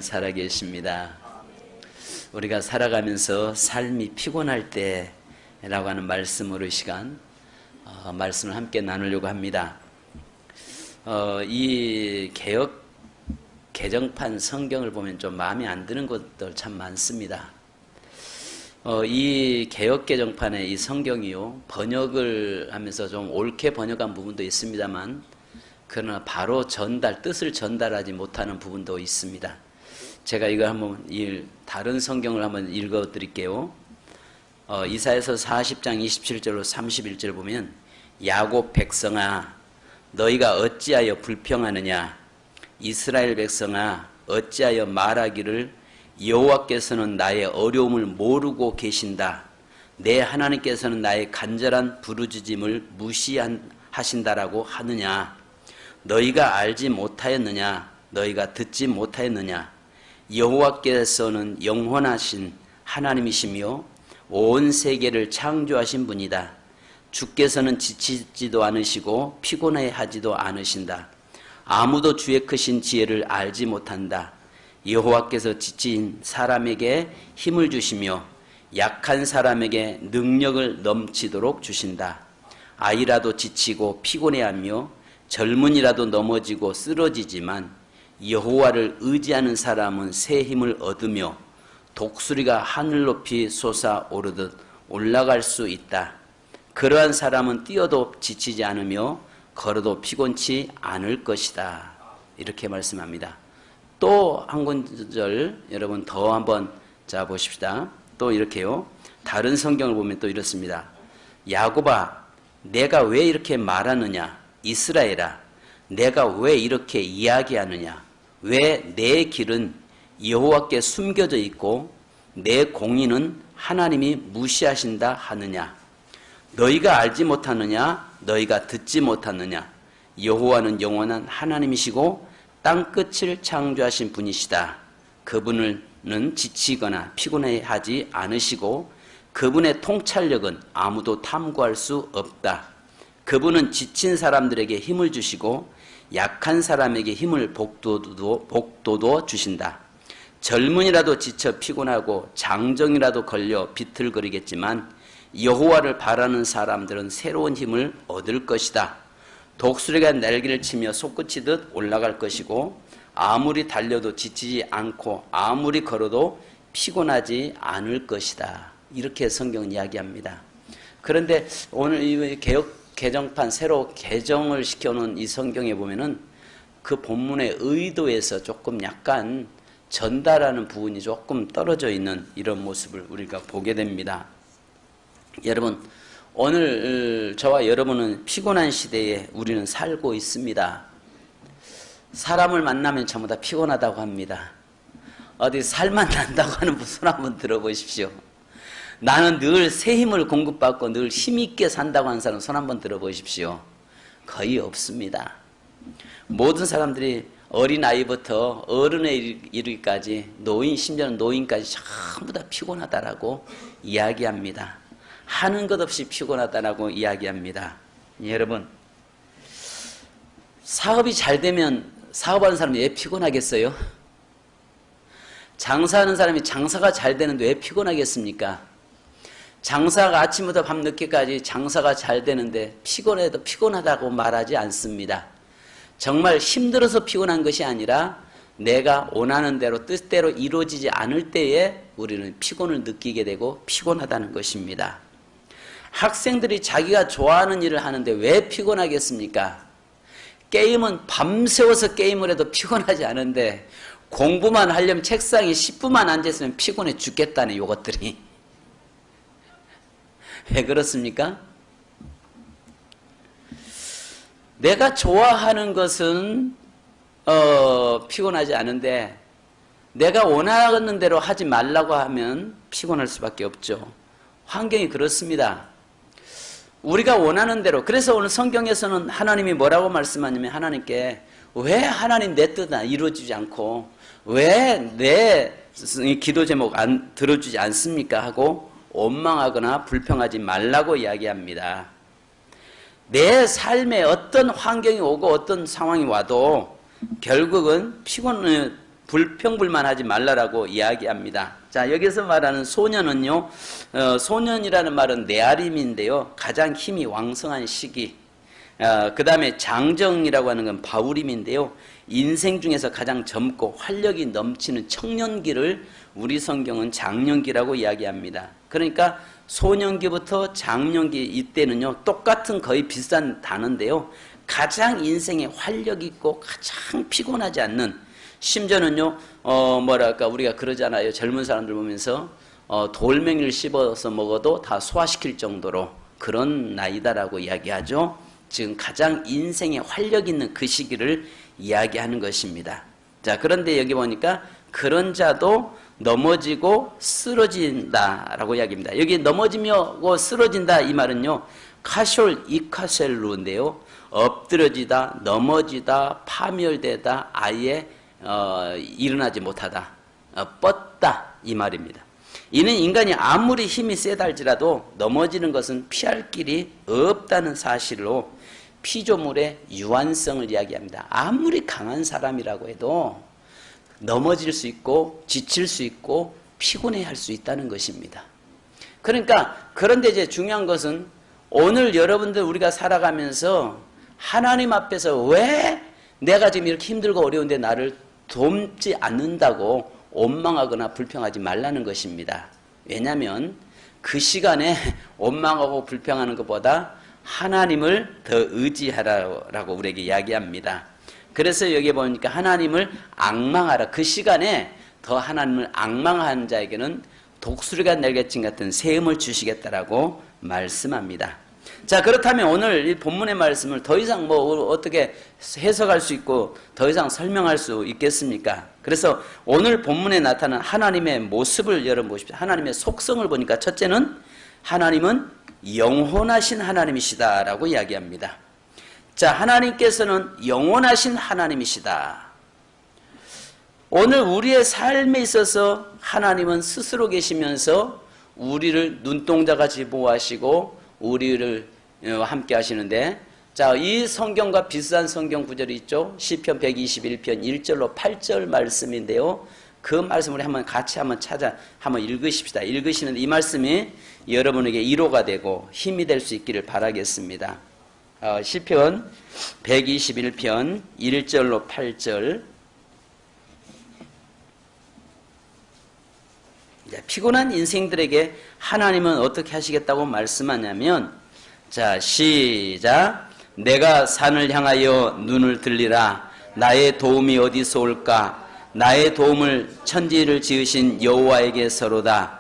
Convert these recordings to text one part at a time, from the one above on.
살아계십니다. 우리가 살아가면서 삶이 피곤할 때라고 하는 말씀으로 이 시간 말씀을 함께 나누려고 합니다. 이 개정판 성경을 보면 좀 마음에 안 드는 것들 참 많습니다. 이 개정판의 이 성경이요, 번역을 하면서 좀 옳게 번역한 부분도 있습니다만, 그러나 바로 뜻을 전달하지 못하는 부분도 있습니다. 제가 이거 한번 다른 성경을 한번 읽어 드릴게요. 이사야서 40장 27절로 31절 보면, 야곱 백성아 너희가 어찌하여 불평하느냐, 이스라엘 백성아 어찌하여 말하기를 여호와께서는 나의 어려움을 모르고 계신다, 내 하나님께서는 나의 간절한 부르짖음을 무시하신다라고 하느냐. 너희가 알지 못하였느냐, 너희가 듣지 못하였느냐. 여호와께서는 영원하신 하나님이시며 온 세계를 창조하신 분이다. 주께서는 지치지도 않으시고 피곤해하지도 않으신다. 아무도 주의 크신 지혜를 알지 못한다. 여호와께서 지친 사람에게 힘을 주시며 약한 사람에게 능력을 넘치도록 주신다. 아이라도 지치고 피곤해하며 젊은이라도 넘어지고 쓰러지지만 여호와를 의지하는 사람은 새 힘을 얻으며 독수리가 하늘 높이 솟아오르듯 올라갈 수 있다. 그러한 사람은 뛰어도 지치지 않으며 걸어도 피곤치 않을 것이다. 이렇게 말씀합니다. 또 한 구절 여러분 더 한번 보십시다. 또 이렇게요. 다른 성경을 보면 또 이렇습니다. 야곱아 내가 왜 이렇게 말하느냐, 이스라엘아 내가 왜 이렇게 이야기하느냐. 왜 내 길은 여호와께 숨겨져 있고 내 공의는 하나님이 무시하신다 하느냐. 너희가 알지 못하느냐, 너희가 듣지 못하느냐. 여호와는 영원한 하나님이시고 땅끝을 창조하신 분이시다. 그분은 지치거나 피곤해하지 않으시고 그분의 통찰력은 아무도 탐구할 수 없다. 그분은 지친 사람들에게 힘을 주시고 약한 사람에게 힘을 복도도 주신다. 젊은이라도 지쳐 피곤하고 장정이라도 걸려 비틀거리겠지만 여호와를 바라는 사람들은 새로운 힘을 얻을 것이다. 독수리가 날개를 치며 솟구치듯 올라갈 것이고 아무리 달려도 지치지 않고 아무리 걸어도 피곤하지 않을 것이다. 이렇게 성경은 이야기합니다. 그런데 오늘 이 개정판 새로 개정을 시켜놓은 이 성경에 보면은 그 본문의 의도에서 조금 약간 전달하는 부분이 조금 떨어져 있는 이런 모습을 우리가 보게 됩니다. 여러분, 오늘 저와 여러분은 피곤한 시대에 우리는 살고 있습니다. 사람을 만나면 전부 다 피곤하다고 합니다. 어디 살만 난다고 하는 분 손 한번 들어보십시오. 나는 늘 새 힘을 공급받고 늘 힘있게 산다고 하는 사람 손 한번 들어보십시오. 거의 없습니다. 모든 사람들이 어린아이부터 어른에 이르기까지 심지어는 노인까지 전부 다 피곤하다라고 이야기합니다. 하는 것 없이 피곤하다라고 이야기합니다. 여러분, 사업이 잘 되면 사업하는 사람이 왜 피곤하겠어요? 장사하는 사람이 장사가 잘 되는데 왜 피곤하겠습니까? 장사가 아침부터 밤늦게까지 장사가 잘 되는데 피곤해도 피곤하다고 말하지 않습니다. 정말 힘들어서 피곤한 것이 아니라 내가 원하는 대로 뜻대로 이루어지지 않을 때에 우리는 피곤을 느끼게 되고 피곤하다는 것입니다. 학생들이 자기가 좋아하는 일을 하는데 왜 피곤하겠습니까? 게임은 밤새워서 게임을 해도 피곤하지 않은데 공부만 하려면 책상에 10분만 앉아있으면 피곤해 죽겠다네, 이것들이. 왜 그렇습니까? 내가 좋아하는 것은 피곤하지 않은데 내가 원하는 대로 하지 말라고 하면 피곤할 수밖에 없죠. 환경이 그렇습니다. 우리가 원하는 대로. 그래서 오늘 성경에서는 하나님이 뭐라고 말씀하냐면, 하나님께 왜 하나님 내 뜻은 이루어지지 않고 왜 내 기도 제목 안 들어주지 않습니까? 하고 원망하거나 불평하지 말라고 이야기합니다. 내 삶에 어떤 환경이 오고 어떤 상황이 와도 결국은 불평불만하지 말라라고 이야기합니다. 자, 여기서 말하는 소년은요, 소년이라는 말은 네아림인데요, 가장 힘이 왕성한 시기. 그 다음에 장정이라고 하는 건 바울임인데요, 인생 중에서 가장 젊고 활력이 넘치는 청년기를 우리 성경은 장년기라고 이야기합니다. 그러니까 소년기부터 장년기, 이때는요 똑같은 거의 비슷한 단어인데요, 가장 인생에 활력 있고 가장 피곤하지 않는, 심지어는요 뭐랄까 우리가 그러잖아요, 젊은 사람들 보면서 돌멩이를 씹어서 먹어도 다 소화시킬 정도로 그런 나이다라고 이야기하죠. 지금 가장 인생에 활력 있는 그 시기를 이야기하는 것입니다. 자, 그런데 여기 보니까 그런 자도 넘어지고 쓰러진다라고 이야기합니다. 여기 넘어지고 쓰러진다 이 말은요, 카숄 이카셀루인데요, 엎드러지다, 넘어지다, 파멸되다, 아예 일어나지 못하다, 뻗다 이 말입니다. 이는 인간이 아무리 힘이 세다 할지라도 넘어지는 것은 피할 길이 없다는 사실로 피조물의 유한성을 이야기합니다. 아무리 강한 사람이라고 해도 넘어질 수 있고 지칠 수 있고 피곤해할 수 있다는 것입니다. 그러니까 그런데 이제 중요한 것은 오늘 여러분들 우리가 살아가면서 하나님 앞에서 왜 내가 지금 이렇게 힘들고 어려운데 나를 돕지 않는다고 원망하거나 불평하지 말라는 것입니다. 왜냐하면 그 시간에 원망하고 불평하는 것보다 하나님을 더 의지하라고 우리에게 이야기합니다. 그래서 여기 보니까 하나님을 앙망하라. 그 시간에 더 하나님을 앙망하는 자에게는 독수리가 날개친 같은 세움을 주시겠다라고 말씀합니다. 자, 그렇다면 오늘 이 본문의 말씀을 더 이상 뭐 어떻게 해석할 수 있고 더 이상 설명할 수 있겠습니까? 그래서 오늘 본문에 나타난 하나님의 모습을 여러분 보십시오. 하나님의 속성을 보니까 첫째는 하나님은 영원하신 하나님이시다라고 이야기합니다. 자, 하나님께서는 영원하신 하나님이시다. 오늘 우리의 삶에 있어서 하나님은 스스로 계시면서 우리를 눈동자같이 보호하시고 우리를 함께 하시는데, 자, 이 성경과 비슷한 성경 구절이 있죠. 시편 121편 1절로 8절 말씀인데요. 그 말씀을 같이 한번 읽으십시다. 읽으시는데 이 말씀이 여러분에게 위로가 되고 힘이 될 수 있기를 바라겠습니다. 시편 121편 1절로 8절. 피곤한 인생들에게 하나님은 어떻게 하시겠다고 말씀하냐면, 자, 시작. 내가 산을 향하여 눈을 들리라. 나의 도움이 어디서 올까? 나의 도움을 천지를 지으신 여호와에게서로다.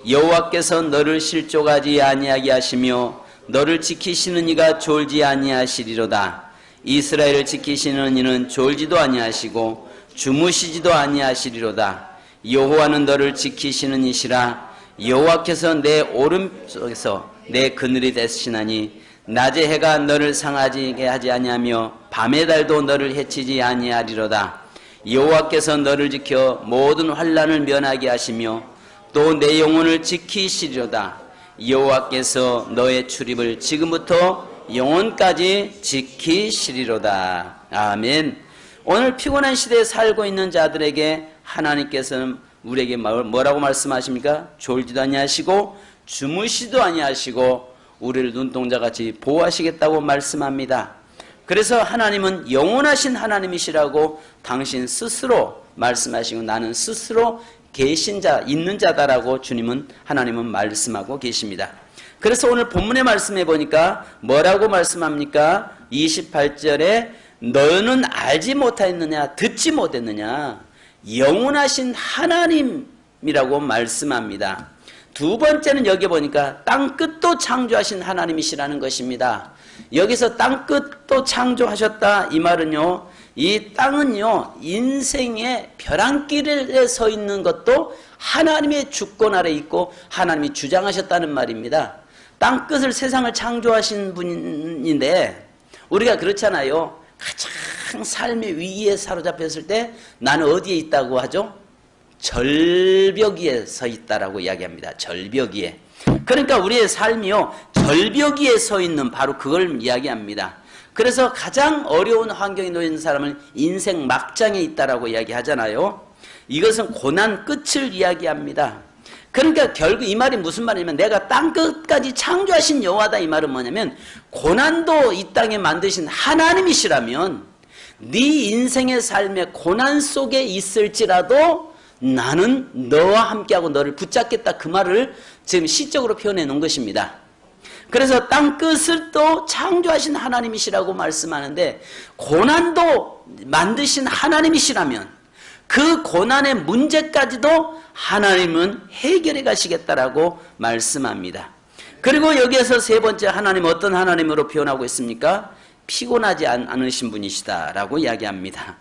여호와께서 너를 실족하지 아니하게 하시며 너를 지키시는 이가 졸지 아니하시리로다. 이스라엘을 지키시는 이는 졸지도 아니하시고 주무시지도 아니하시리로다. 여호와는 너를 지키시는 이시라. 여호와께서 내 오른쪽에서 내 그늘이 되시나니 낮의 해가 너를 상하게 하지 아니하며 밤의 달도 너를 해치지 아니하리로다. 여호와께서 너를 지켜 모든 환난을 면하게 하시며 또 내 영혼을 지키시리로다. 여호와께서 너의 출입을 지금부터 영원까지 지키시리로다. 아멘. 오늘 피곤한 시대에 살고 있는 자들에게 하나님께서는 우리에게 뭐라고 말씀하십니까? 졸지도 아니하시고 주무시도 아니하시고 우리를 눈동자같이 보호하시겠다고 말씀합니다. 그래서 하나님은 영원하신 하나님이시라고 당신 스스로 말씀하시고 나는 스스로 계신 자, 있는 자다라고 하나님은 말씀하고 계십니다. 그래서 오늘 본문의 말씀해 보니까 뭐라고 말씀합니까? 28절에 너는 알지 못하였느냐, 듣지 못했느냐, 영원하신 하나님이라고 말씀합니다. 두 번째는 여기 보니까 땅끝도 창조하신 하나님이시라는 것입니다. 여기서 땅끝도 창조하셨다 이 말은요, 이 땅은요 인생의 벼랑길에 서 있는 것도 하나님의 주권 아래 있고 하나님이 주장하셨다는 말입니다. 땅끝을, 세상을 창조하신 분인데 우리가 그렇잖아요. 가장 삶의 위기에 사로잡혔을 때 나는 어디에 있다고 하죠? 절벽 위에 서 있다라고 이야기합니다. 절벽 위에. 그러니까 우리의 삶이요 절벽 위에 서 있는 바로 그걸 이야기합니다. 그래서 가장 어려운 환경에 놓인 사람은 인생 막장에 있다라고 이야기하잖아요. 이것은 고난 끝을 이야기합니다. 그러니까 결국 이 말이 무슨 말이냐면 내가 땅 끝까지 창조하신 여호와다 이 말은 뭐냐면 고난도 이 땅에 만드신 하나님이시라면 네 인생의 삶에 고난 속에 있을지라도 나는 너와 함께하고 너를 붙잡겠다 그 말을 지금 시적으로 표현해 놓은 것입니다. 그래서 땅 끝을 또 창조하신 하나님이시라고 말씀하는데 고난도 만드신 하나님이시라면 그 고난의 문제까지도 하나님은 해결해 가시겠다라고 말씀합니다. 그리고 여기에서 세 번째 하나님 어떤 하나님으로 표현하고 있습니까? 피곤하지 않으신 분이시다라고 이야기합니다.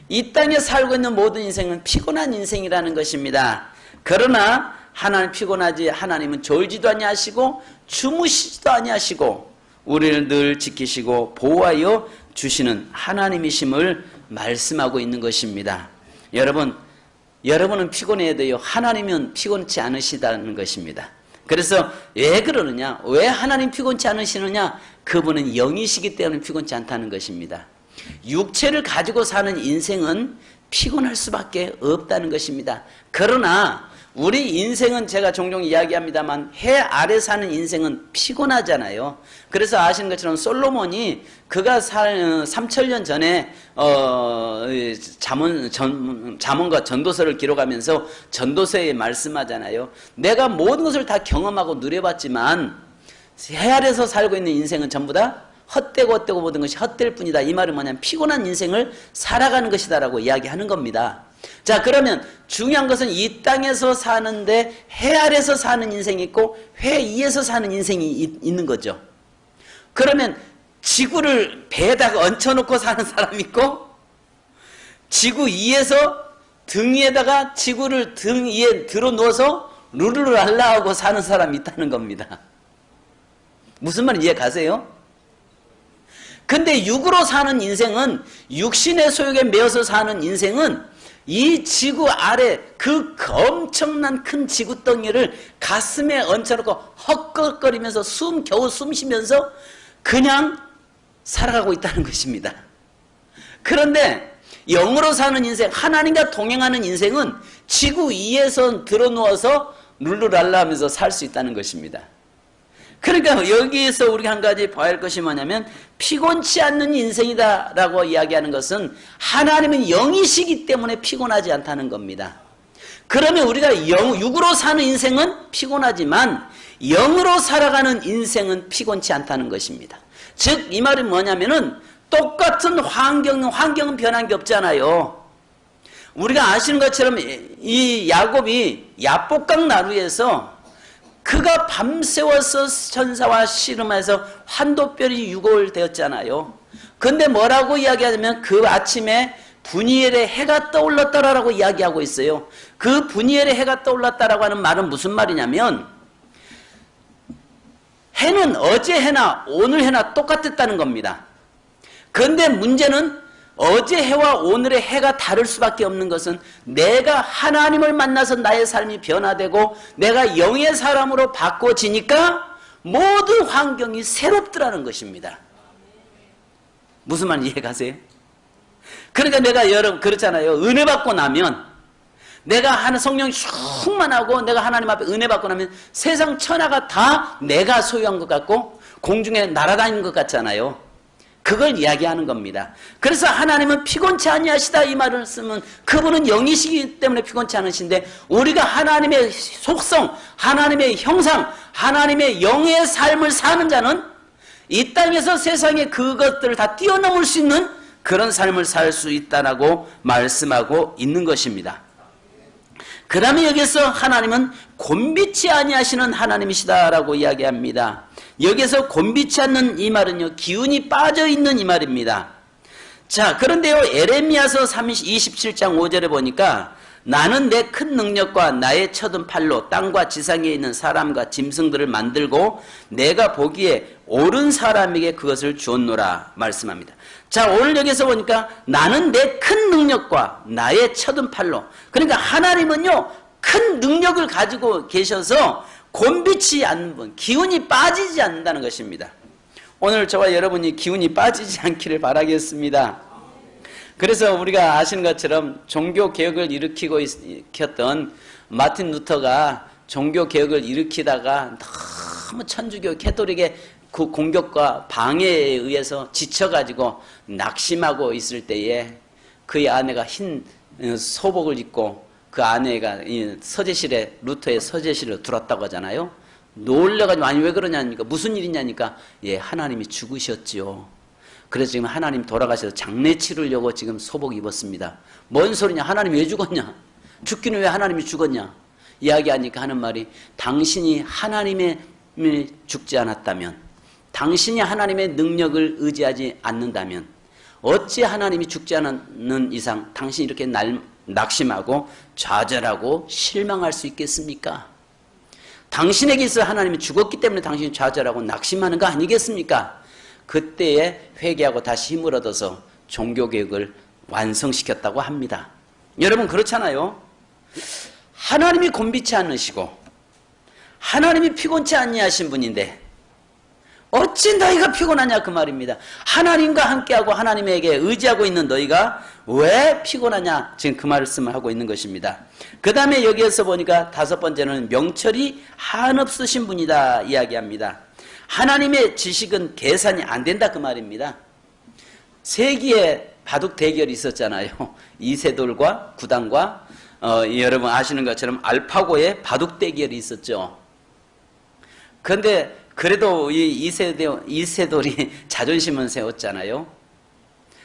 이 땅에 살고 있는 모든 인생은 피곤한 인생이라는 것입니다. 그러나 하나님은 졸지도 아니하시고 주무시지도 아니하시고 우리를 늘 지키시고 보호하여 주시는 하나님이심을 말씀하고 있는 것입니다. 여러분은 피곤해야 돼요. 하나님은 피곤치 않으시다는 것입니다. 그래서 왜 그러느냐? 왜 하나님 피곤치 않으시느냐? 그분은 영이시기 때문에 피곤치 않다는 것입니다. 육체를 가지고 사는 인생은 피곤할 수밖에 없다는 것입니다. 그러나 우리 인생은 제가 종종 이야기합니다만 해 아래 사는 인생은 피곤하잖아요. 그래서 아시는 것처럼 솔로몬이 그가 3000년 전에 잠언과 전도서를 기록하면서 전도서에 말씀하잖아요. 내가 모든 것을 다 경험하고 누려봤지만 해 아래서 살고 있는 인생은 전부 다 헛되고 모든 것이 헛될 뿐이다. 이 말은 뭐냐면 피곤한 인생을 살아가는 것이다라고 이야기하는 겁니다. 자, 그러면 중요한 것은 이 땅에서 사는데 해 아래서 사는 인생이 있고 해 위에서 사는 인생이 있는 거죠. 그러면 지구를 배에다가 얹혀놓고 사는 사람이 있고 지구 위에서 등 위에다가 지구를 등 위에 들어 누워서 룰루랄라 하고 사는 사람이 있다는 겁니다. 무슨 말인지 이해 가세요? 근데 육으로 사는 인생은 육신의 소욕에 매여서 사는 인생은 이 지구 아래 그 엄청난 큰 지구덩이를 가슴에 얹혀놓고 헛걱거리면서 겨우 숨 쉬면서 그냥 살아가고 있다는 것입니다. 그런데 영으로 사는 인생, 하나님과 동행하는 인생은 지구 위에서 들어누워서 룰루랄라 하면서 살 수 있다는 것입니다. 그러니까 여기에서 우리가 한 가지 봐야 할 것이 뭐냐면 피곤치 않는 인생이다라고 이야기하는 것은 하나님은 영이시기 때문에 피곤하지 않다는 겁니다. 그러면 우리가 육으로 사는 인생은 피곤하지만 영으로 살아가는 인생은 피곤치 않다는 것입니다. 즉 이 말은 뭐냐면은 똑같은 환경은 변한 게 없잖아요. 우리가 아시는 것처럼 이 야곱이 야복강 나루에서 그가 밤새워서 천사와 씨름해서 환도별이 6월 되었잖아요. 근데 뭐라고 이야기하냐면 그 아침에 분이엘의 해가 떠올랐다라고 이야기하고 있어요. 그 분이엘의 해가 떠올랐다라고 하는 말은 무슨 말이냐면 해는 어제 해나 오늘 해나 똑같았다는 겁니다. 그런데 문제는 어제 해와 오늘의 해가 다를 수밖에 없는 것은 내가 하나님을 만나서 나의 삶이 변화되고 내가 영의 사람으로 바꿔지니까 모든 환경이 새롭더라는 것입니다. 무슨 말인지 이해가세요? 그러니까 내가 여러분 그렇잖아요. 은혜 받고 나면 내가 성령이 충만하고 내가 하나님 앞에 은혜 받고 나면 세상 천하가 다 내가 소유한 것 같고 공중에 날아다니는 것 같잖아요. 그걸 이야기하는 겁니다. 그래서 하나님은 피곤치 아니하시다 이 말을 쓰면 그분은 영이시기 때문에 피곤치 않으신데 우리가 하나님의 속성, 하나님의 형상, 하나님의 영의 삶을 사는 자는 이 땅에서 세상의 그것들을 다 뛰어넘을 수 있는 그런 삶을 살 수 있다라고 말씀하고 있는 것입니다. 그 다음에 여기서 하나님은 곤비치 아니하시는 하나님이시다라고 이야기합니다. 여기서 곤비치 않는 이 말은요, 기운이 빠져있는 이 말입니다. 자, 그런데요, 에레미야서 27장 5절에 보니까 나는 내 큰 능력과 나의 쳐든 팔로 땅과 지상에 있는 사람과 짐승들을 만들고 내가 보기에 옳은 사람에게 그것을 주었노라 말씀합니다. 자, 오늘 여기서 보니까 나는 내 큰 능력과 나의 쳐든 팔로, 그러니까 하나님은요 큰 능력을 가지고 계셔서 곤비치 않는 분, 기운이 빠지지 않는다는 것입니다. 오늘 저와 여러분이 기운이 빠지지 않기를 바라겠습니다. 그래서 우리가 아시는 것처럼 종교 개혁을 일으켰던 마틴 루터가 종교 개혁을 일으키다가 너무 천주교 캐톨릭의 그 공격과 방해에 의해서 지쳐가지고 낙심하고 있을 때에 그의 아내가 흰 소복을 입고 그 아내가 서재실에 루터의 서재실을 들어왔다고 하잖아요. 놀래가지고 아니 왜 그러냐니까 무슨 일이냐니까 예 하나님이 죽으셨지요. 그래서 지금 하나님 돌아가셔서 장례 치르려고 지금 소복 입었습니다. 뭔 소리냐? 하나님이 왜 죽었냐? 죽기는 왜 하나님이 죽었냐? 이야기하니까 하는 말이 당신이 하나님의 죽지 않았다면 당신이 하나님의 능력을 의지하지 않는다면 어찌 하나님이 죽지 않는 이상 당신이 이렇게 낙심하고 좌절하고 실망할 수 있겠습니까? 당신에게 있어 하나님이 죽었기 때문에 당신이 좌절하고 낙심하는 거 아니겠습니까? 그때에 회개하고 다시 힘을 얻어서 종교개혁을 완성시켰다고 합니다. 여러분 그렇잖아요. 하나님이 곤비치 않으시고 하나님이 피곤치 아니하신 분인데 어찌 너희가 피곤하냐 그 말입니다. 하나님과 함께하고 하나님에게 의지하고 있는 너희가 왜 피곤하냐 지금 그 말씀을 하고 있는 것입니다. 그 다음에 여기에서 보니까 다섯 번째는 명철이 한없으신 분이다 이야기합니다. 하나님의 지식은 계산이 안 된다 그 말입니다. 세기의 바둑 대결이 있었잖아요. 이세돌과 구단과 여러분 아시는 것처럼 알파고의 바둑 대결이 있었죠. 그런데 그래도 이세돌이 자존심은 세웠잖아요.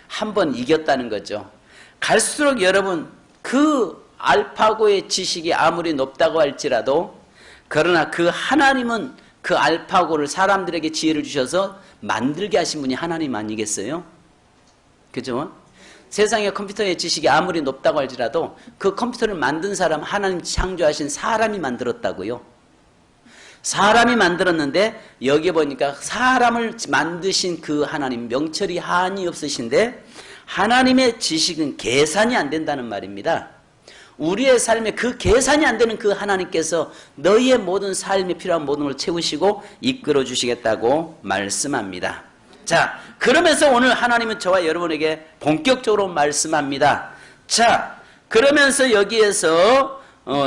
한 번 이겼다는 거죠. 갈수록 여러분 그 알파고의 지식이 아무리 높다고 할지라도 그러나 그 하나님은 그 알파고를 사람들에게 지혜를 주셔서 만들게 하신 분이 하나님 아니겠어요? 그죠? 세상의 컴퓨터의 지식이 아무리 높다고 할지라도 그 컴퓨터를 만든 사람 하나님 창조하신 사람이 만들었다고요. 사람이 만들었는데 여기 보니까 사람을 만드신 그 하나님 명철이 한이 없으신데 하나님의 지식은 계산이 안 된다는 말입니다. 우리의 삶에 그 계산이 안 되는 그 하나님께서 너희의 모든 삶에 필요한 모든 걸 채우시고 이끌어 주시겠다고 말씀합니다. 자, 그러면서 오늘 하나님은 저와 여러분에게 본격적으로 말씀합니다. 자, 그러면서 여기에서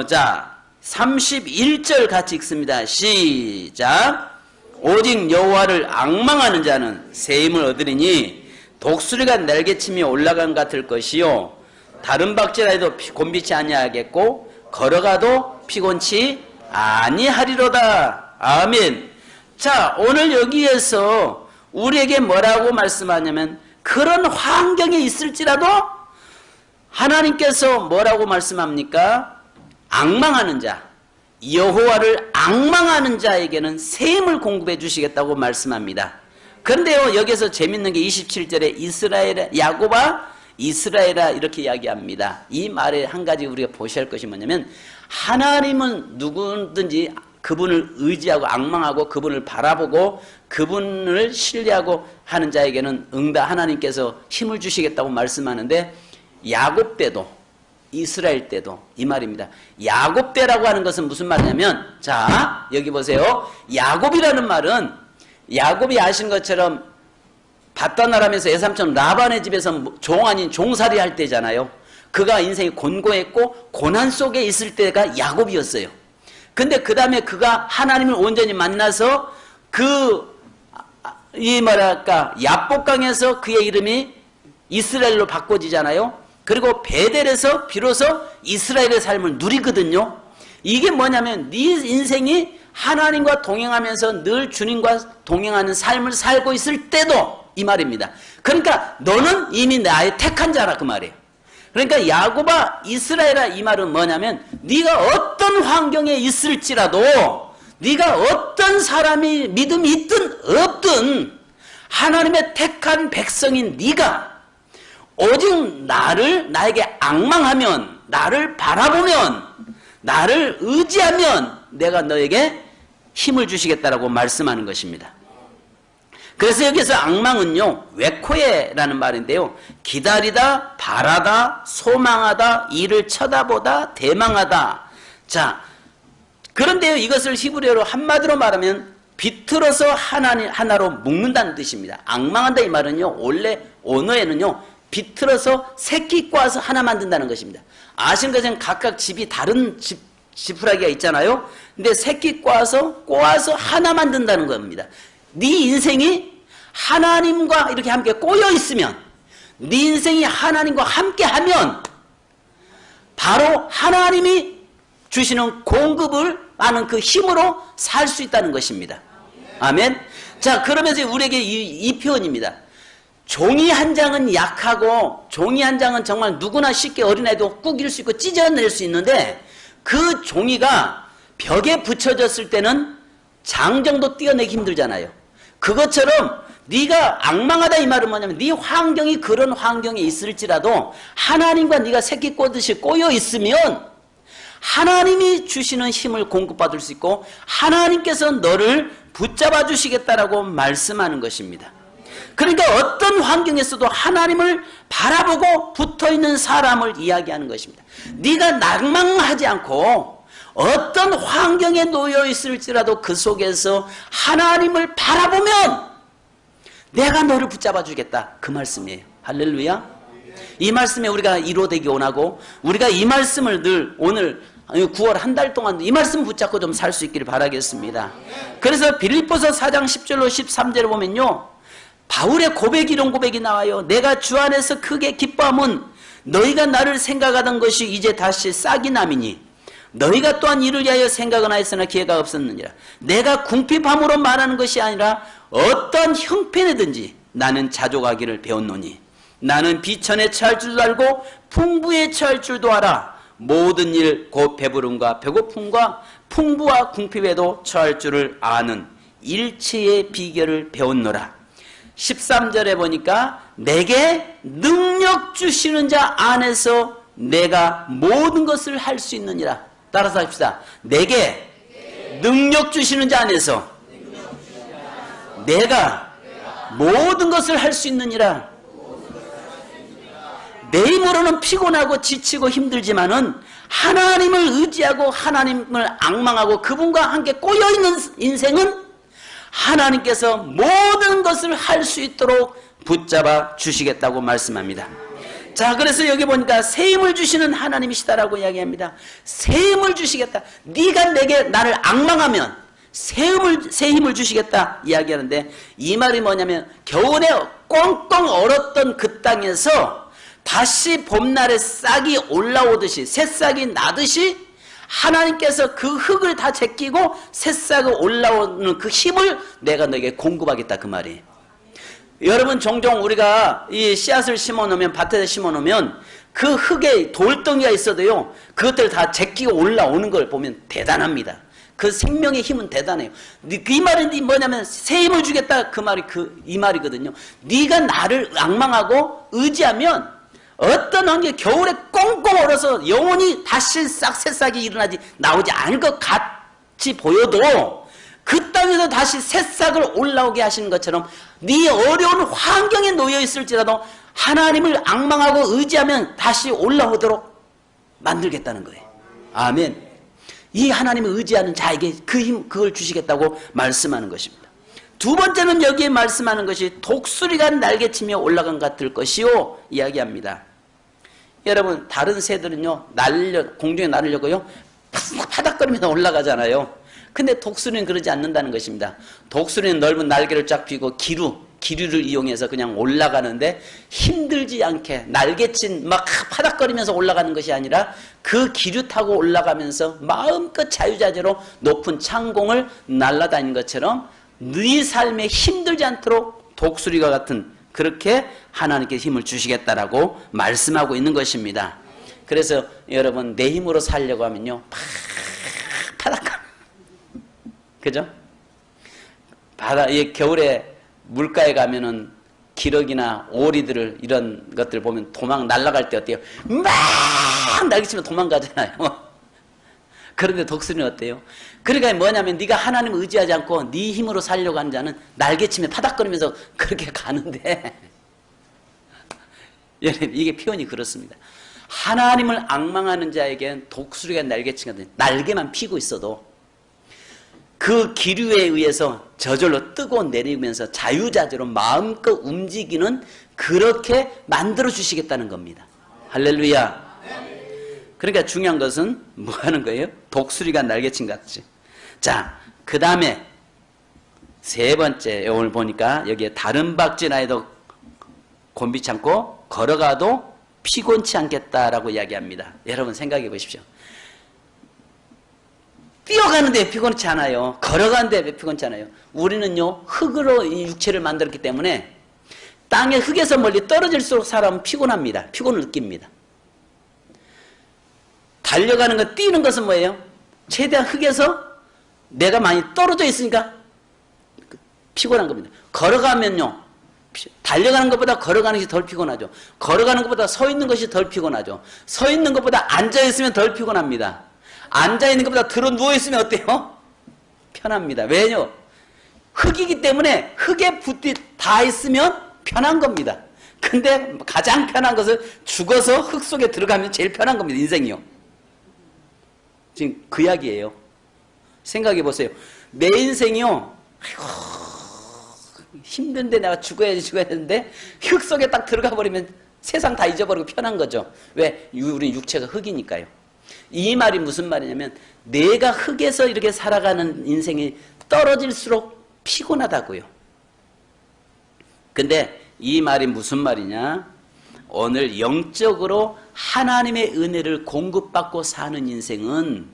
자 31절 같이 읽습니다. 시작. 오직 여호와를 앙망하는 자는 새 힘을 얻으리니 독수리가 날개치며 올라간 같을 것이요 다른 박질하여도 곤비치 아니하겠고 걸어가도 피곤치 아니하리로다. 아멘. 자, 오늘 여기에서 우리에게 뭐라고 말씀하냐면 그런 환경에 있을지라도 하나님께서 뭐라고 말씀합니까? 앙망하는 자, 여호와를 앙망하는 자에게는 새 힘을 공급해 주시겠다고 말씀합니다. 그런데요, 여기서 재밌는 게 27절에 이스라엘, 야곱아 이스라엘아 이렇게 이야기합니다. 이 말에 한 가지 우리가 보셔야 할 것이 뭐냐면 하나님은 누구든지 그분을 의지하고 앙망하고 그분을 바라보고 그분을 신뢰하고 하는 자에게는 응다 하나님께서 힘을 주시겠다고 말씀하는데 야곱 때도 이스라엘 때도 이 말입니다. 야곱 때라고 하는 것은 무슨 말이냐면 자 여기 보세요. 야곱이라는 말은 야곱이 아신 것처럼 밧단아람에서 애삼촌 라반의 집에서 종 아닌 종살이 할 때잖아요. 그가 인생이 곤고했고 고난 속에 있을 때가 야곱이었어요. 근데 그 다음에 그가 하나님을 온전히 만나서 야복강에서 그의 이름이 이스라엘로 바꿔지잖아요. 그리고 베델에서 비로소 이스라엘의 삶을 누리거든요. 이게 뭐냐면 네 인생이 하나님과 동행하면서 늘 주님과 동행하는 삶을 살고 있을 때도 이 말입니다. 그러니까 너는 이미 나의 택한 자라 그 말이에요. 그러니까 야곱아 이스라엘아 이 말은 뭐냐면 네가 어떤 환경에 있을지라도 네가 어떤 사람이 믿음이 있든 없든 하나님의 택한 백성인 네가 오직 나에게 앙망하면 나를 바라보면 나를 의지하면 내가 너에게 힘을 주시겠다라고 말씀하는 것입니다. 그래서 여기서 앙망은요 웨코에라는 말인데요 기다리다, 바라다, 소망하다, 이를 쳐다보다, 대망하다. 자, 그런데요 이것을 히브리어로 한마디로 말하면 비틀어서 하나로 묶는다는 뜻입니다. 앙망한다 이 말은요 원래 언어에는요 비틀어서 새끼 꼬아서 하나 만든다는 것입니다. 아시는 것처럼 각각 집이 다른 지푸라기가 있잖아요. 근데 새끼 꼬아서 하나 만든다는 겁니다. 네 인생이 하나님과 이렇게 함께 꼬여 있으면, 네 인생이 하나님과 함께 하면 바로 하나님이 주시는 공급을 아는 그 힘으로 살 수 있다는 것입니다. 아멘. 자, 그러면서 우리에게 이 표현입니다. 종이 한 장은 약하고 종이 한 장은 정말 누구나 쉽게 어린아이도 꾸길 수 있고 찢어낼 수 있는데, 그 종이가 벽에 붙여졌을 때는 장 정도 띄어내기 힘들잖아요. 그것처럼 네가 악망하다 이 말은 뭐냐면, 네 환경이 그런 환경에 있을지라도 하나님과 네가 새끼 꼬듯이 꼬여 있으면 하나님이 주시는 힘을 공급받을 수 있고 하나님께서 너를 붙잡아 주시겠다라고 말씀하는 것입니다. 그러니까 어떤 환경에서도 하나님을 바라보고 붙어있는 사람을 이야기하는 것입니다. 네가 낭망하지 않고 어떤 환경에 놓여 있을지라도 그 속에서 하나님을 바라보면 내가 너를 붙잡아 주겠다, 그 말씀이에요. 할렐루야. 이 말씀에 우리가 이루어되기 원하고, 우리가 이 말씀을 늘 오늘 9월 한 달 동안 이 말씀 붙잡고 좀 살 수 있기를 바라겠습니다. 그래서 빌립보서 4장 10절로 13절을 보면요, 바울의 고백이, 이런 고백이 나와요. 내가 주 안에서 크게 기뻐함은 너희가 나를 생각하던 것이 이제 다시 싹이 남이니 너희가 또한 이를 위하여 생각은 하였으나 기회가 없었느니라. 내가 궁핍함으로 말하는 것이 아니라 어떤 형편이든지 나는 자족하기를 배웠노니 나는 비천에 처할 줄도 알고 풍부에 처할 줄도 알아. 모든 일 곧 배부름과 배고픔과 풍부와 궁핍에도 처할 줄을 아는 일체의 비결을 배웠노라. 13절에 보니까 내게 능력 주시는 자 안에서 내가 모든 것을 할 수 있느니라. 따라서 합시다. 내게 능력 주시는 자 안에서 내가 모든 것을 할 수 있느니라. 내 힘으로는 피곤하고 지치고 힘들지만은 하나님을 의지하고 하나님을 앙망하고 그분과 함께 꼬여있는 인생은 하나님께서 모든 것을 할 수 있도록 붙잡아 주시겠다고 말씀합니다. 자, 그래서 여기 보니까 새 힘을 주시는 하나님이시다라고 이야기합니다. 새 힘을 주시겠다. 네가 나를 앙망하면 새 힘을 주시겠다 이야기하는데, 이 말이 뭐냐면 겨울에 꽁꽁 얼었던 그 땅에서 다시 봄날에 싹이 올라오듯이, 새싹이 나듯이 하나님께서 그 흙을 다 제끼고 새싹이 올라오는 그 힘을 내가 너에게 공급하겠다, 그 말이에요. 여러분, 종종 우리가 이 씨앗을 심어놓으면, 밭에 심어놓으면 그 흙에 돌덩이가 있어도요, 그것들 다 제끼고 올라오는 걸 보면 대단합니다. 그 생명의 힘은 대단해요. 이 말은 뭐냐면 새 힘을 주겠다, 그 말이 이 말이거든요. 네가 나를 앙망하고 의지하면 어떤 환경에 겨울에 꽁꽁 얼어서 영원히 다시 새싹이 나오지 않을 것 같이 보여도 그 땅에서 다시 새싹을 올라오게 하시는 것처럼 네 어려운 환경에 놓여 있을지라도 하나님을 앙망하고 의지하면 다시 올라오도록 만들겠다는 거예요. 아멘. 이 하나님을 의지하는 자에게 그걸 주시겠다고 말씀하는 것입니다. 두 번째는 여기에 말씀하는 것이 독수리가 날개치며 올라간 것 같을 것이요 이야기합니다. 여러분, 다른 새들은요, 공중에 날으려고요, 파닥거리면서 올라가잖아요. 근데 독수리는 그러지 않는다는 것입니다. 독수리는 넓은 날개를 쫙 펴고 기류를 이용해서 그냥 올라가는데 힘들지 않게 날개친 막 파닥거리면서 올라가는 것이 아니라 그 기류 타고 올라가면서 마음껏 자유자재로 높은 창공을 날아다니는 것처럼 네 삶에 힘들지 않도록 독수리와 같은, 그렇게 하나님께 힘을 주시겠다라고 말씀하고 있는 것입니다. 그래서 여러분, 내 힘으로 살려고 하면요, 파닥거려. 그죠? 겨울에 물가에 가면은 기러기나 오리들을, 이런 것들 보면 날아갈 때 어때요? 막 날개치면 도망가잖아요. 그런데 독수리는 어때요? 그러니까 뭐냐면 네가 하나님을 의지하지 않고 네 힘으로 살려고 하는 자는 날개치면 파닥거리면서 그렇게 가는데 여러분, 이게 표현이 그렇습니다. 하나님을 앙망하는 자에게는 독수리가 날개치거든요. 날개만 피고 있어도 그 기류에 의해서 저절로 뜨고 내리면서 자유자재로 마음껏 움직이는 그렇게 만들어 주시겠다는 겁니다. 할렐루야. 그러니까 중요한 것은 뭐 하는 거예요? 독수리가 날개친 같지. 자, 그 다음에 세 번째, 오늘 보니까 여기에 다른 박쥐나에도 곤비치 않고 걸어가도 피곤치 않겠다라고 이야기합니다. 여러분 생각해 보십시오. 뛰어가는데 왜 피곤치 않아요? 걸어가는데 왜 피곤치 않아요? 우리는요, 흙으로 이 육체를 만들었기 때문에 땅의 흙에서 멀리 떨어질수록 사람은 피곤합니다. 피곤을 느낍니다. 달려가는 것, 뛰는 것은 뭐예요? 최대한 흙에서 내가 많이 떨어져 있으니까 피곤한 겁니다. 걸어가면요, 달려가는 것보다 걸어가는 것이 덜 피곤하죠. 걸어가는 것보다 서 있는 것이 덜 피곤하죠. 서 있는 것보다 앉아 있으면 덜 피곤합니다. 앉아 있는 것보다 들어 누워 있으면 어때요? 편합니다. 왜요? 흙이기 때문에 흙에 붓디 다 있으면 편한 겁니다. 근데 가장 편한 것은 죽어서 흙 속에 들어가면 제일 편한 겁니다. 인생이요. 지금 그 이야기예요. 생각해 보세요. 내 인생이요, 힘든데 내가 죽어야 되는데 흙 속에 딱 들어가 버리면 세상 다 잊어버리고 편한 거죠. 왜? 우리 육체가 흙이니까요. 이 말이 무슨 말이냐면 내가 흙에서 이렇게 살아가는 인생이 떨어질수록 피곤하다고요. 근데 이 말이 무슨 말이냐? 오늘 영적으로 하나님의 은혜를 공급받고 사는 인생은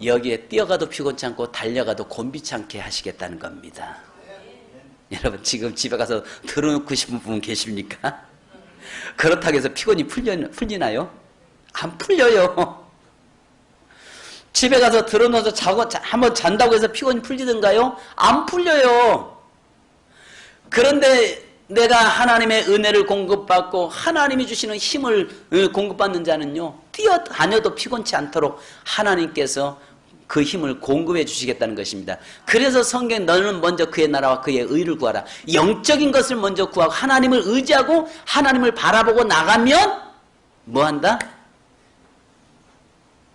여기에 뛰어가도 피곤치 않고 달려가도 곤비치 않게 하시겠다는 겁니다. 여러분 지금 집에 가서 들어놓고 싶은 분 계십니까? 그렇다고 해서 피곤이 풀리나요? 안 풀려요. 집에 가서 들어놓아서 한번 잔다고 해서 피곤이 풀리던가요? 안 풀려요. 그런데 내가 하나님의 은혜를 공급받고 하나님이 주시는 힘을 공급받는 자는요, 뛰어다녀도 피곤치 않도록 하나님께서 그 힘을 공급해 주시겠다는 것입니다. 그래서 성경 너는 먼저 그의 나라와 그의 의를 구하라. 영적인 것을 먼저 구하고 하나님을 의지하고 하나님을 바라보고 나가면 뭐한다?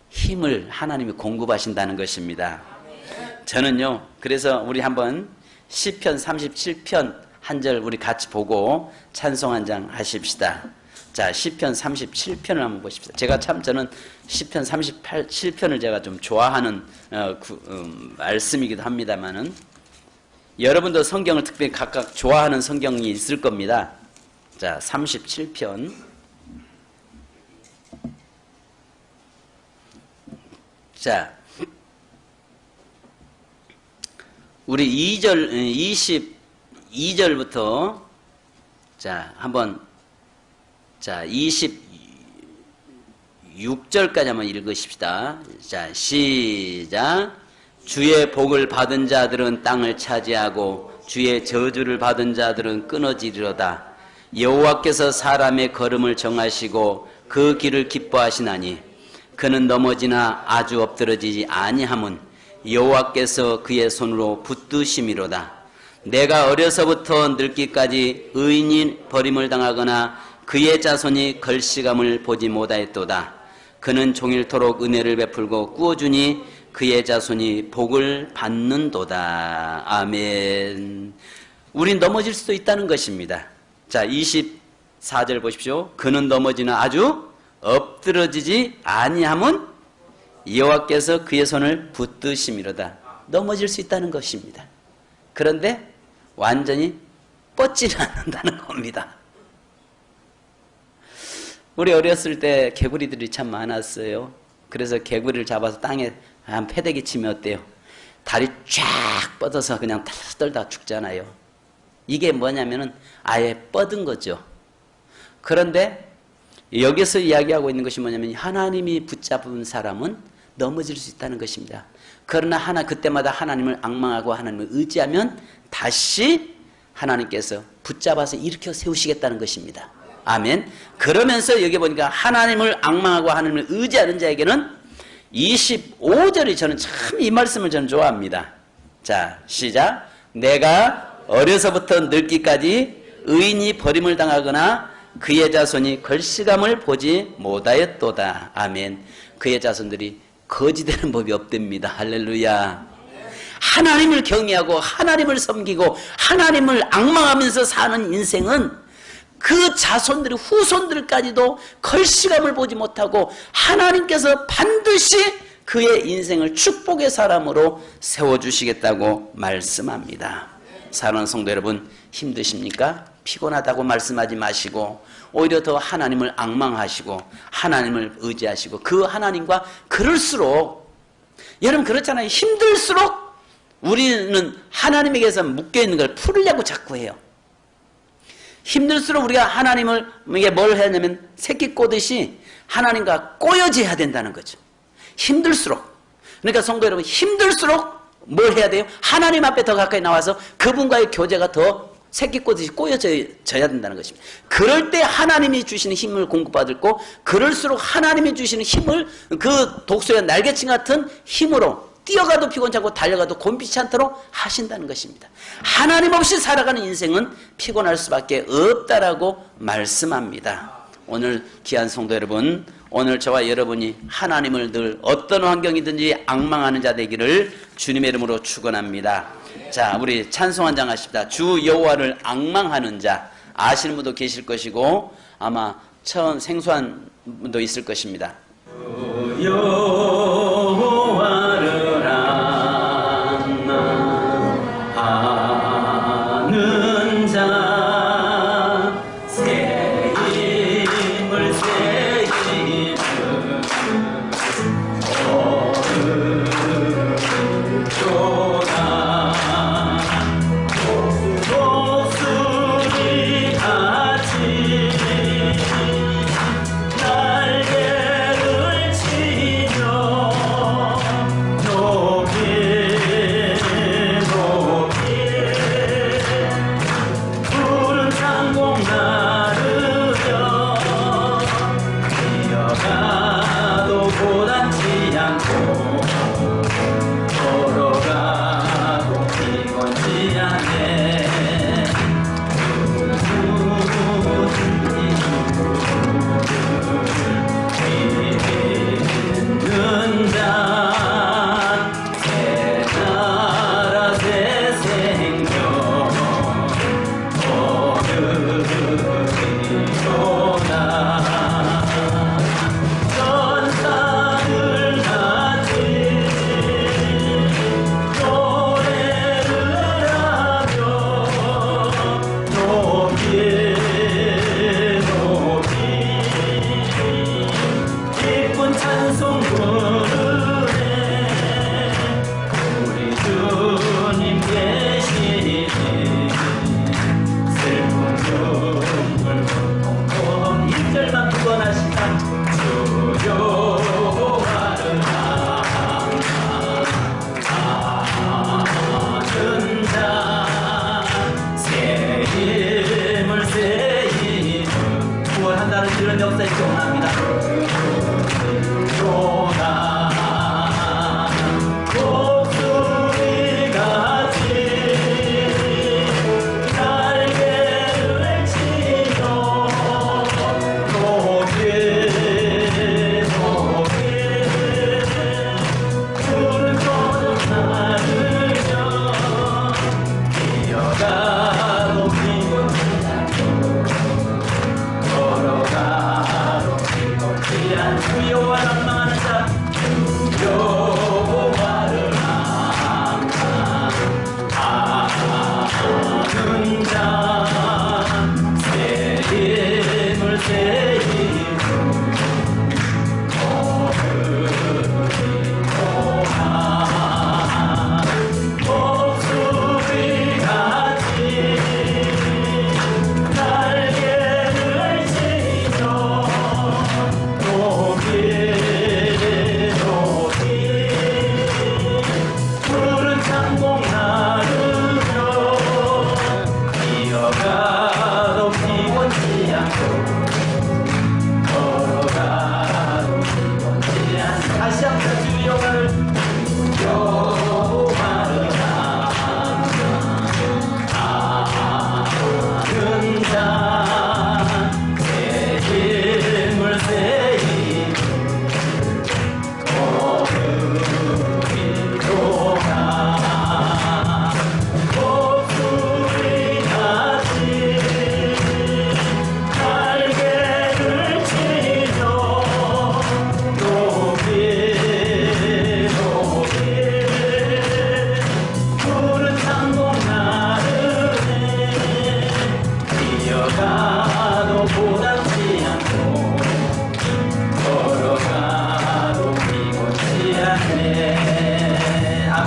힘을 하나님이 공급하신다는 것입니다. 저는요, 그래서 우리 한번 시편 37편 한 절 우리 같이 보고 찬송 한 장 하십시다. 자, 시편 37편을 한번 보십시다. 저는 시편 37편을 제가 좀 좋아하는 말씀이기도 합니다만은 여러분도 성경을 특별히 각각 좋아하는 성경이 있을 겁니다. 자, 37편. 자, 우리 22절부터 자, 한번 자, 26절까지 한번 읽으십시다. 자, 시작. 주의 복을 받은 자들은 땅을 차지하고 주의 저주를 받은 자들은 끊어지리로다. 여호와께서 사람의 걸음을 정하시고 그 길을 기뻐하시나니 그는 넘어지나 아주 엎드러지지 아니함은 여호와께서 그의 손으로 붙드심이로다. 내가 어려서부터 늙기까지 의인이 버림을 당하거나 그의 자손이 걸시감을 보지 못하였도다. 그는 종일토록 은혜를 베풀고 꾸어주니 그의 자손이 복을 받는도다. 아멘. 우린 넘어질 수도 있다는 것입니다. 자, 24절 보십시오. 그는 넘어지나 아주 엎드러지지 아니함은 여호와께서 그의 손을 붙드심이로다. 넘어질 수 있다는 것입니다. 그런데 완전히 뻗지는 않는다는 겁니다. 우리 어렸을 때 개구리들이 참 많았어요. 그래서 개구리를 잡아서 땅에 한 패대기 치면 어때요? 다리 쫙 뻗어서 그냥 떨다 죽잖아요. 이게 뭐냐면은 아예 뻗은 거죠. 그런데 여기서 이야기하고 있는 것이 뭐냐면 하나님이 붙잡은 사람은 넘어질 수 있다는 것입니다. 그러나 그때마다 하나님을 앙망하고 하나님을 의지하면 다시 하나님께서 붙잡아서 일으켜 세우시겠다는 것입니다. 아멘. 그러면서 여기 보니까 하나님을 앙망하고 하나님을 의지하는 자에게는 25절이 저는 참 이 말씀을 저는 좋아합니다. 자, 시작. 내가 어려서부터 늙기까지 의인이 버림을 당하거나 그의 자손이 걸시감을 보지 못하였도다. 아멘. 그의 자손들이 거지되는 법이 없답니다. 할렐루야. 하나님을 경외하고 하나님을 섬기고 하나님을 앙망하면서 사는 인생은 그 자손들이 후손들까지도 걸시감을 보지 못하고 하나님께서 반드시 그의 인생을 축복의 사람으로 세워주시겠다고 말씀합니다. 사랑하는 성도 여러분, 힘드십니까? 피곤하다고 말씀하지 마시고 오히려 더 하나님을 앙망하시고 하나님을 의지하시고 그 하나님과 그럴수록, 여러분 그렇잖아요. 힘들수록 우리는 하나님에게서 묶여있는 걸 풀으려고 자꾸 해요. 힘들수록 우리가 하나님을 뭘 해야 하냐면 새끼 꼬듯이 하나님과 꼬여져야 된다는 거죠. 힘들수록. 그러니까 성도 여러분, 힘들수록 뭘 해야 돼요? 하나님 앞에 더 가까이 나와서 그분과의 교제가 더 새끼 꼬듯이 꼬여져야 된다는 것입니다. 그럴 때 하나님이 주시는 힘을 공급받고, 그럴수록 하나님이 주시는 힘을 그 독수리의 날개친 같은 힘으로 뛰어가도 피곤치 않고 달려가도 곤피치 않도록 하신다는 것입니다. 하나님 없이 살아가는 인생은 피곤할 수밖에 없다라고 말씀합니다. 오늘 귀한 성도 여러분, 오늘 저와 여러분이 하나님을 늘 어떤 환경이든지 앙망하는 자 되기를 주님의 이름으로 축원합니다. 자, 우리 찬송 한 장 하십시다. 주 여호와를 앙망하는 자. 아시는 분도 계실 것이고 아마 처음 생소한 분도 있을 것입니다. 주 여호와를 앙망하는 자, 새 힘을 새 힘을 걸어가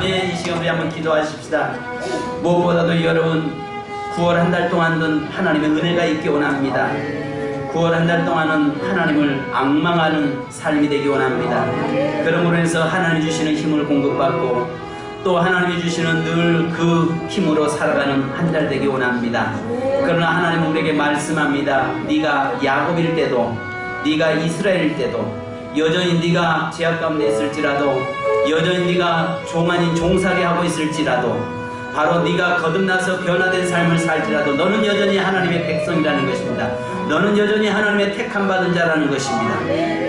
아멘. 이 시간 우리 한번 기도하십시다. 무엇보다도 여러분 9월 한 달 동안은 하나님의 은혜가 있기 원합니다. 9월 한 달 동안은 하나님을 앙망하는 삶이 되기 원합니다. 그러므로 해서 하나님 주시는 힘을 공급받고 또 하나님이 주시는 늘 그 힘으로 살아가는 한 달 되기 원합니다. 그러나 하나님은 우리에게 말씀합니다. 네가 야곱일 때도 네가 이스라엘일 때도 여전히 네가 죄악 가운데 있을지라도 여전히 네가 종 아닌 종살이 하고 있을지라도 바로 네가 거듭나서 변화된 삶을 살지라도 너는 여전히 하나님의 백성이라는 것입니다. 너는 여전히 하나님의 택함받은 자라는 것입니다.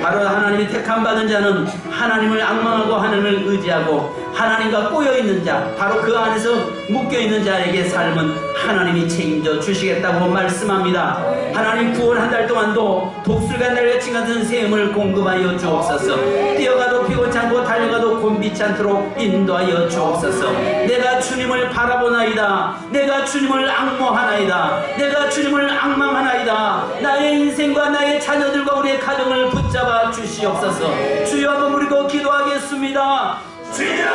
바로 하나님의 택함받은 자는 하나님을 앙망하고 하나님을 의지하고 하나님과 꼬여있는 자, 바로 그 안에서 묶여있는 자에게 삶은 하나님이 책임져 주시겠다고 말씀합니다. 하나님 9월 한 달 동안도 독수리가 날개친 같은 샘을 공급하여 주옵소서. 뛰어가도 피곤치 않고 달려가도 곤비치 않도록 인도하여 주옵소서. 내가 주님을 바라보나이다. 내가 주님을 앙모하나이다. 내가 주님을 앙망하나이다. 나의 인생과 나의 자녀들과 우리의 가정을 붙잡아 주시옵소서. 주여 한번 부르고 기도하겠습니다. 주여!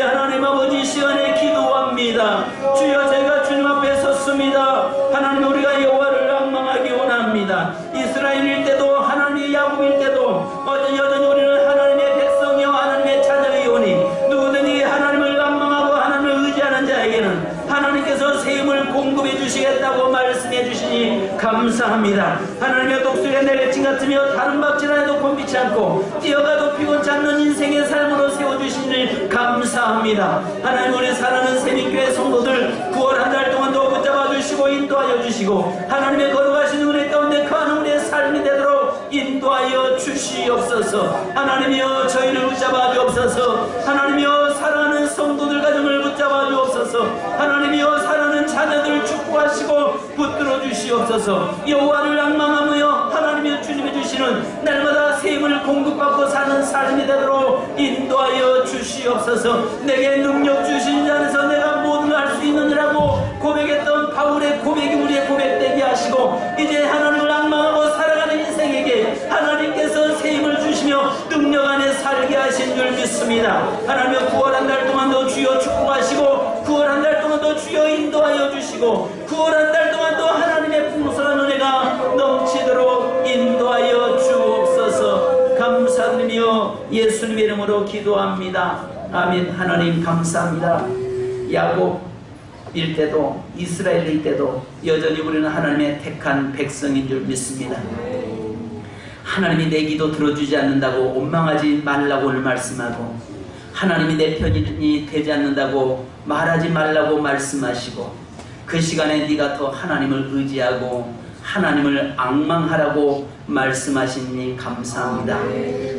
하나님 아버지 시간에 기도합니다. 주여 제가 주님 앞에 섰습니다. 하나님 우리가 여호와를 앙망하기 원합니다. 이스라엘일 때도 하나님의 야곱일 때도 여전히 우리는 하나님의 백성이요 하나님의 자녀이오니 누구든지 하나님을 앙망하고 하나님을 의지하는 자에게는 하나님께서 새 힘을 공급해 주시겠다고 말씀해 주시니 감사합니다. 하나님의 독수리가 내려친 같으며 다른 박질 해도 곤비치 않고 뛰어가도 피곤치 않는 인생의 삶으로 세워주시니 감사합니다. 하나님 우리 사랑하는 새민교회 성도들 9월 한 달 동안도 붙잡아 주시고 인도하여 주시고 하나님의 거룩하신 은혜 가운데 거하는 우리의 삶이 되도록 인도하여 주시옵소서. 하나님이여 저희를 붙잡아 주옵소서. 하나님이여 사랑하는 성도들 가정을 붙잡아 주옵소서. 하나님이여 사랑하는 자녀들 축복하시고 붙들어 주시옵소서. 여호와를 앙망하며 하나님이여 주님이 주시는 날마다 새 힘을 공급받고 사는 삶이 되도록 인도하여 주시옵소서. 내게 능력 주신 자 안에서 내가 모든 걸 할 수 있느니라고 고백했던 바울의 고백이 우리의 고백되게 하시고 이제 하나님을 앙망하고 살아가는 인생에게 하나님께서 새 힘을 주시며 능력 안에 살게 하신 줄 믿습니다. 하나님 9월 한 달 동안도 주여 축복하시고 9월 한 달 동안도 주여 인도하여 주시고 9월 한 달 동안도 하나님의 풍성한 은혜가 넘치도록 인도하여 주옵소서. 감사드리며 예수님의 이름으로 기도합니다. 아멘. 하나님 감사합니다. 야곱일 때도 이스라엘일 때도 여전히 우리는 하나님의 택한 백성인 줄 믿습니다. 하나님이 내 기도 들어주지 않는다고 원망하지 말라고 오늘 말씀하고 하나님이 내 편이 되지 않는다고 말하지 말라고 말씀하시고 그 시간에 네가 더 하나님을 의지하고 하나님을 앙망하라고 말씀하시니 감사합니다.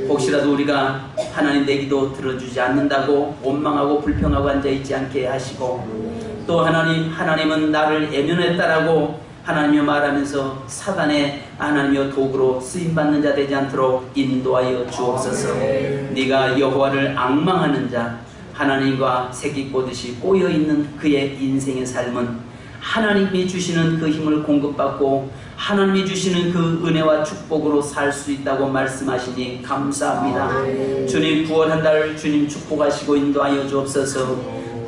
혹시라도 우리가 하나님 내 기도 들어주지 않는다고 원망하고 불평하고 앉아있지 않게 하시고 또 하나님은 나를 애면했다라고 하나님이 말하면서 사단의 하나님의 도구로 쓰임받는 자 되지 않도록 인도하여 주옵소서. 네가 여호와를 앙망하는 자 하나님과 새끼 꼬듯이 꼬여있는 그의 인생의 삶은 하나님이 주시는 그 힘을 공급받고 하나님이 주시는 그 은혜와 축복으로 살 수 있다고 말씀하시니 감사합니다. 주님 9월 한 달 주님 축복하시고 인도하여 주옵소서.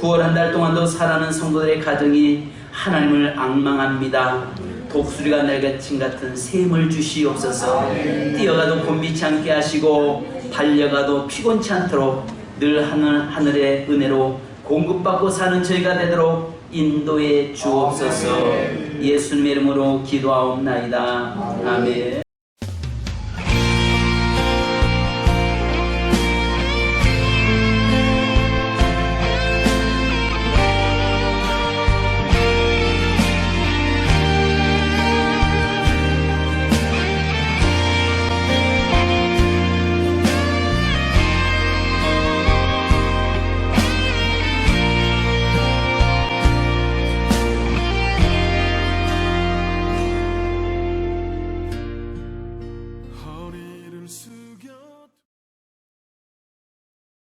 9월 한 달 동안도 살아가는 성도들의 가정이 하나님을 앙망합니다. 독수리가 날개친 같은 새 힘을 주시옵소서. 뛰어가도 곤비치 않게 하시고 달려가도 피곤치 않도록 늘 하늘의 은혜로 공급받고 사는 저희가 되도록 인도해 주옵소서. 예수님의 이름으로 기도하옵나이다. 아멘.